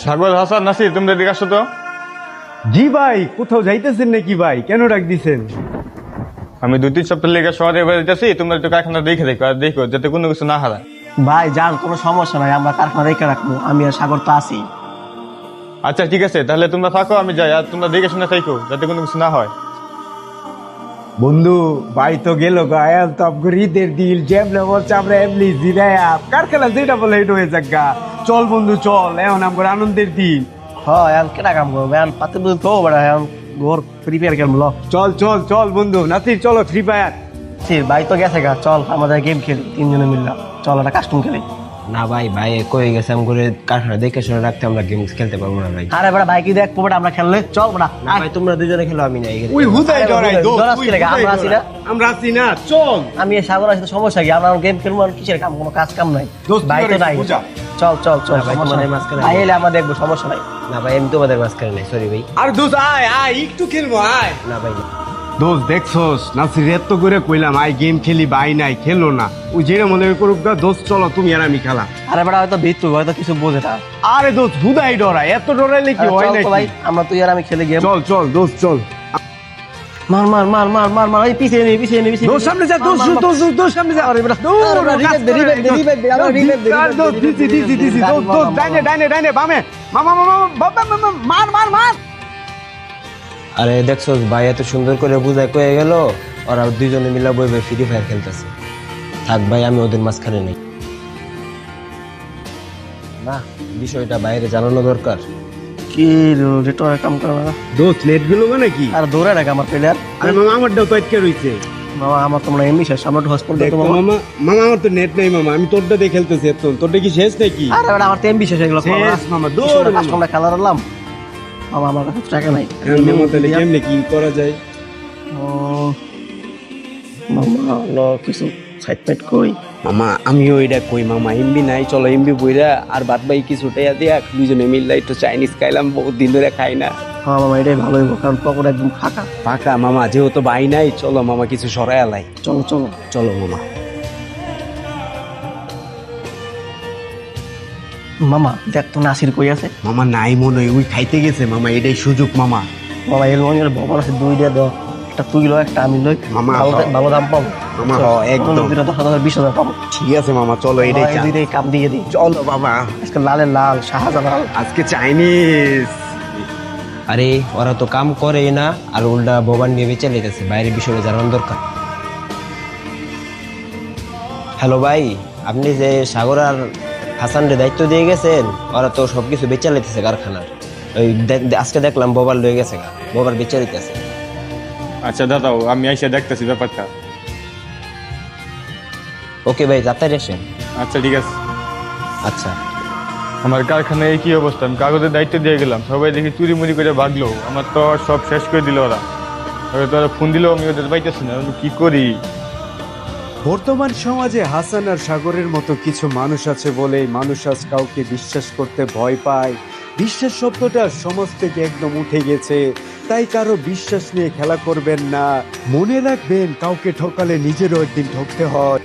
সাগর, হাসান, নাসির, তোমরা এদিকে আসো তো। জি ভাই, কোথাও যাইতেছেন নাকি ভাই? কেন ডাক দিছেন? আমি 2-3 সপ্তাহ লেগে শহরে বেড়াইতেছি, তোমরা একটু কারখানা দেখে দেখো আর দেখো যাতে কোনো কিছু না হারায়। ভাই যান, কোনো সমস্যা নাই, আমরা কারখানা রেখে রাখবো, আমি আর সাগর তো আছি। আচ্ছা ঠিক আছে, তাহলে তোমরা থাকো, আমি যাই, আর তোমরা দেখে শুনে থাকো যাতে কোনো কিছু না হয়। বন্ধু ভাই তো গেল গায়াল তো আপনার ঈদের দিল যেমনে বলছে আমরা এমনি জিরায়া কারখানা যেটা বলে এটা হয়ে যাক গা। চল বন্ধু চল, এখন আমার আনন্দের দিন। হ্যাঁ এখন কেটা কাম করবো এখন পাতে বুঝে তো বেড়া এখন ঘর প্রিপেয়ার করবো। চল চল চল বন্ধু, নাসির চলো ফ্রি ফায়ার। ভাই তো গেছে গা, চল আমাদের গেম খেলি তিনজনে মিললাম, চল একটা কাস্টম খেলি। না ভাই, ভাই কয়ে গেছে আমি করে কারখানা দেখে শুনে রাখতে আমরা গেমস খেলতে পারবো না ভাই। আরে বেড়া ভাই কি দেখ পোবেটা আমরা খেললে চল বেড়া। না ভাই, তোমরা দুজনে খেলো, আমি নাই। ওই হুদাই ডরাই দো, ডরাস কি লাগে? আমরা আছি না? আমরা আছি না, চল। আমি এই সাগর আছি তো সমস্যা কি? আমরা গেম খেলবো আর কিসের কাম, কোনো কাজ কাম নাই। দোস্ত, ভাই তো নাই, বুঝা। চল চল চল, না ভাই, সমস্যা তোমাদের নাই। মাঝখানে ভাই এলে আমরা দেখবো, সমস্যা নাই। না ভাই, আমি তোমাদের মাঝখানে নাই, সরি ভাই। আর দোস্ত আয় আয় একটু খেলবো আয়। না ভাই না। দোস্ত দেখছোস নাসির এত করে কইলাম আই গেম খেলি, ভাই নাই খেললো না। ওই যেটা মনে করুক গা, দোস্ত চলো তুমি আর আমি খেলা। আরে বেড়া হয়তো ভিতু হয়তো কিছু বোঝে না। আরে দোস্ত হুদাই ডরাই, এত ডরাইলে কি আরে হয় চল তো ভাই, নাকি? আমরা তুই আর আমি খেলে গেম। চল চল দোস্ত চল। মার মার মার মার মার মার, এই পিছিয়ে নে পিছিয়ে নে পিছিয়ে নে। দোস্ত সামনে যা, দোস্ত দোস্ত দোস্ত সামনে যা। আরে বেটা, দৌড়, আরে বেটা, কাজ রিভাইভ দে, করে। রিভাইভ দে, রিভাইভ দে, আরে দোস্ত, রিভাইভ দে, দোস্ত, রিভাইভ দে, দিছি, দিছি, দিছি, দোস্ত, দোস্ত, ডাইনে, ডাইনে, ডাইনে, বামে। মামা, মামা, বাবা, মামা, মার, মার, মার। আরে দেখছো ভাই, এত সুন্দর করে বুঝায় কয়ে গেল, ওরা দুইজনে মিলা বই ভাই ফ্রি ফায়ার খেলতেছে। থাক ভাই, আমি ওদের মাঝখানে নেই। না, বিষয়টা বাইরে জানানো দরকার। কি রেটো কাম করে না। দোস্ত নেট গুলো মানে কি? আর দৌড়ে রাখ আমার প্লেয়ার। আরে মামা আমারটাও তো আটকে রইছে। মামা আমার তোমরা এমনি শেষ, আমরা হসপিটাল দেখ দেখো তো মামা। মামা, মামা আমার তো নেট নাই মামা, আমি তোরটা দিয়ে খেলতেছি এখন। তোরটা কি শেষ নাকি? আরে বেটা, আমার তো এমবি শেষ হয়ে গেল। শেষ মামা, দৌড় মামা। কাস্টমটা খেলার হলাম মামা, আমার কাছে টাকা নাই। হ্যাঁ মামা, তাহলে কেমনে কি করা যায়? ও, মামা লো কিছু সাইড ফাইড কই। মামা আমিও এটা কই মামা, এমবি নাই, চলো এমবি বইরা আর বাদ বাই কিছু টাইয়া দিয়া দুইজনে মিললে একটু চাইনিজ খাইলাম, বহুত দিন ধরে খাই না। হ্যাঁ মামা এটাই ভালো হইব, কারণ পকেট একদম ফাঁকা। পাকা মামা, যেহেতু ভাই নাই, চলো মামা কিছু সরাই আলাই। চলো চলো চলো মামা। মামা দেখ তো নাসির কই আছে। মামা নাই মনে হয়, ওই খাইতে গেছে মামা, এটাই সুযোগ মামা। মামা এর মনে ভবন আছে, দুই দিয়ে দাও, একটা তুই লো একটা আমি লই। মামা, ভালো দাম পাবো মামা, একদম। 10,000 20,000 পাবো। ঠিক আছে মামা, চলো এটাই এই দুইটাই কাম দিয়ে দিই। চলো বাবা, আজকে লালের লাল শাহজালাল। আজকে চাইনিজ। আরে ওরা তো কাম করে না, আর উল্টা বোবান নিয়ে বেঁচে লেগেছে, বাইরের বিষয়টা জানানো দরকার। হ্যালো ভাই, আপনি যে সাগর আর হাসানরে দায়িত্ব দিয়ে গেছেন, ওরা তো সবকিছু বেচে লেতেছে কারখানার। ওই আজকে দেখলাম বোবার লয়ে গেছে, বোবার বেচে লেতেছে। আচ্ছা দাদাও, আমি আইসা দেখতেছি ব্যাপারটা। ওকে ভাই, তাড়াতাড়ি আসেন। আচ্ছা ঠিক আছে। আচ্ছা। আমার কারখানায় এই কি অবস্থা, আমি কাগজের দায়িত্ব দিয়ে গেলাম, সবাই দেখি চুরি মুড়ি করে ভাগলো, আমার তো সব শেষ করে দিল ওরা। ওরা তো ফোন দিলেও আমি ওদের পাইতেছি না, আমি কি করি? বর্তমান সমাজে হাসান আর সাগরের মতো কিছু মানুষ আছে বলেই মানুষ আজ কাউকে বিশ্বাস করতে ভয় পায়। বিশ্বাস শব্দটা সমাজ থেকে একদম উঠে গেছে, তাই কারো বিশ্বাস নিয়ে খেলা করবেন না। মনে রাখবেন, কাউকে ঠকালে নিজেরও একদিন ঠকতে হয়।